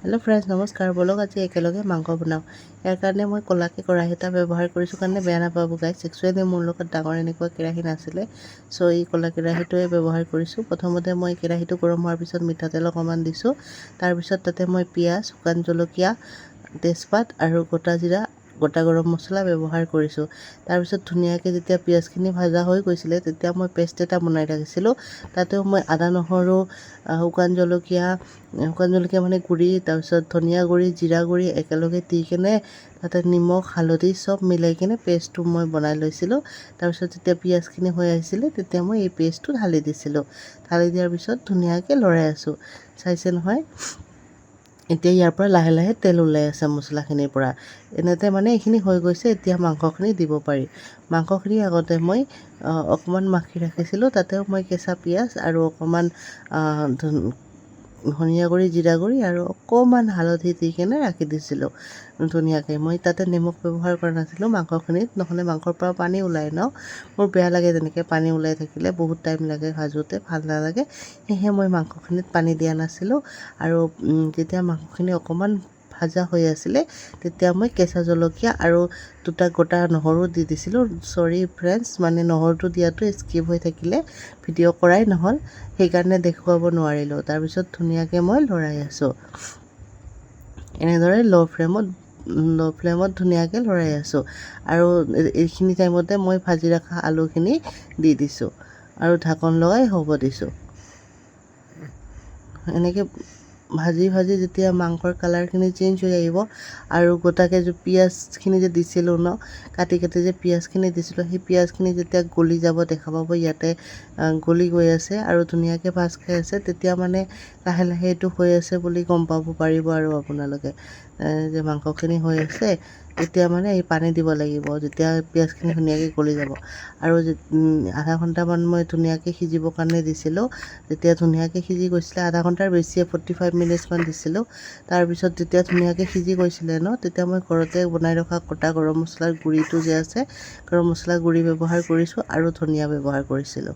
Hello' friends, নমস্কাৰ। বলক আজি একেলগে মাংস বনাওঁ। ইয়াৰ কাৰণে মই ক'লাকৈ কেৰাহী এটা ব্যৱহাৰ কৰিছোঁ কাৰণে বেয়া নাপাব গাইছ। একচুৱেলি মোৰ লগত ডাঙৰ এনেকুৱা কেৰাহী নাছিলে, চ' এই ক'লা কেৰাহীটোৱে ব্যৱহাৰ কৰিছোঁ। প্ৰথমতে মই কেৰাহীটো গৰম হোৱাৰ পিছত মিঠাতেল অকণমান দিছোঁ। তাৰপিছত তাতে মই পিঁয়াজ, শুকান জলকীয়া, তেজপাত আৰু গোটা জিৰা, গোটা গৰম মছলা ব্যৱহাৰ কৰিছোঁ। তাৰপিছত ধুনীয়াকৈ যেতিয়া পিঁয়াজখিনি ভাজা হৈ গৈছিলে তেতিয়া মই পেষ্ট এটা বনাই ৰাখিছিলোঁ। তাতেও মই আদা নহৰু, শুকান জলকীয়া মানে গুড়ি, তাৰপিছত ধনিয়া গুড়ি, জিৰা গুড়ি একেলগে দি কেনে তাতে নিমখ হালধি চব মিলাই কিনে পেষ্টটো মই বনাই লৈছিলোঁ। তাৰপিছত যেতিয়া পিঁয়াজখিনি হৈ আহিছিলে তেতিয়া মই এই পেষ্টটো ঢালি দিছিলোঁ। ঢালি দিয়াৰ পিছত ধুনীয়াকৈ লৰাই আছোঁ। চাইছে নহয়, এতিয়া ইয়াৰ পৰা লাহে লাহে তেল ওলাই আছে মছলাখিনিৰ পৰা। এনেতে মানে এইখিনি হৈ গৈছে। এতিয়া মাংসখিনি দিব পাৰি। মাংসখিনি আগতে মই অকণমান মাখি ৰাখিছিলোঁ। তাতেও মই কেঁচা পিঁয়াজ আৰু অকণমান ধনিয়া গুড়ি, জিৰা গুড়ি আৰু অকণমান হালধি দি কেনে ৰাখি দিছিলোঁ ধুনীয়াকৈ। মই তাতে নিমখ ব্যৱহাৰ কৰা নাছিলোঁ মাংসখিনিত, নহ'লে মাংসৰ পৰা পানী ওলাই ন। মোৰ বেয়া লাগে তেনেকৈ পানী ওলাই থাকিলে, বহুত টাইম লাগে ভাজোঁতে, ভাল নালাগে। সেয়েহে মই মাংসখিনিত পানী দিয়া নাছিলোঁ। আৰু যেতিয়া মাংসখিনি অকণমান ভাজা হৈ আছিলে তেতিয়া মই কেঁচা জলকীয়া আৰু দুটা গোটা নহৰু দি দিছিলোঁ। চৰি ফ্ৰেণ্ডছ, মানে নহৰুটো দিয়াটো স্কিপ হৈ থাকিলে, ভিডিঅ' কৰাই নহ'ল, সেইকাৰণে দেখুৱাব নোৱাৰিলোঁ। তাৰপিছত ধুনীয়াকৈ মই লৰাই আছোঁ। এনেদৰে ল' ফ্লেমত ধুনীয়াকৈ লৰাই আছোঁ। আৰু এইখিনি টাইমতে মই ভাজি ৰখা আলুখিনি দি দিছোঁ আৰু ঢাকন লগাই হ'ব দিছোঁ। এনেকৈ ভাজি ভাজি যেতিয়া মাংসৰ কালাৰখিনি চেঞ্জ হৈ আহিব আৰু গোটাকৈ যে পিঁয়াজখিনি যে দিছিলোঁ ন, কাটি কাটি যে পিঁয়াজখিনি দিছিলোঁ, সেই পিঁয়াজখিনি যেতিয়া গলি যাব দেখা পাব ইয়াতে গলি গৈ আছে আৰু ধুনীয়াকৈ ভাজ খাই আছে, তেতিয়া মানে লাহে লাহে এইটো হৈ আছে বুলি গম পাব পাৰিব। আৰু আপোনালোকে যে মাংসখিনি হৈ আছে, তেতিয়া মানে এই পানী দিব লাগিব যেতিয়া পিঁয়াজখিনি ধুনীয়াকৈ গলি যাব। আৰু আধা ঘণ্টামান মই ধুনীয়াকৈ সিজিবৰ কাৰণে দিছিলোঁ। যেতিয়া ধুনীয়াকৈ সিজি গৈছিলে, আধা ঘণ্টাৰ বেছিয়ে 45 মিনিটছমান দিছিলোঁ। তাৰপিছত যেতিয়া ধুনীয়াকৈ সিজি গৈছিলে ন, তেতিয়া মই ঘৰতে বনাই ৰখা গোটা গৰম মছলাৰ গুড়িটো যে আছে, গৰম মছলা গুড়ি ব্যৱহাৰ কৰিছোঁ আৰু ধনিয়া ব্যৱহাৰ কৰিছিলোঁ।